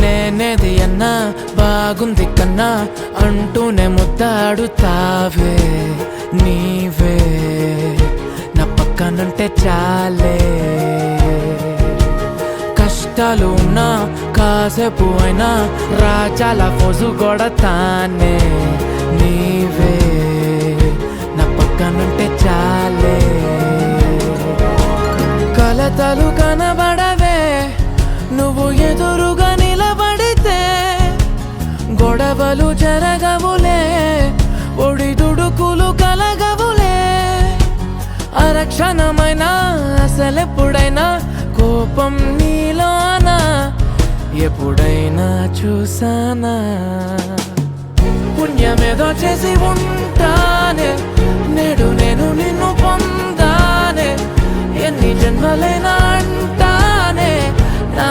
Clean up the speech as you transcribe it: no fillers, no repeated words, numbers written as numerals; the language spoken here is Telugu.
నేనేది అన్నా బాగుంది కన్నా అంటూనే ముద్దాడుతావే నీవే నా పక్కనుంటే చాలే. కష్టాలు ఉన్నా కాసేపు అయినా రాజాల ఫోజు కొడతానే నీవే నా పక్కనుంటే చాలే. కలతలు కనబడవే నువ్వు ఎదురుగా నిలబడితే, గొడవలు జరగవులే ఒడిదుడుకులు కలగవులే. అరక్షణమైనా అసలెప్పుడైనా కోపం నీలోనా ఎప్పుడైనా చూసానా? పుణ్యమేదో చేసి ఉంటానే నేడు నేను నిన్ను పొందానే. ఎన్ని జన్మలైనా అంటానే నా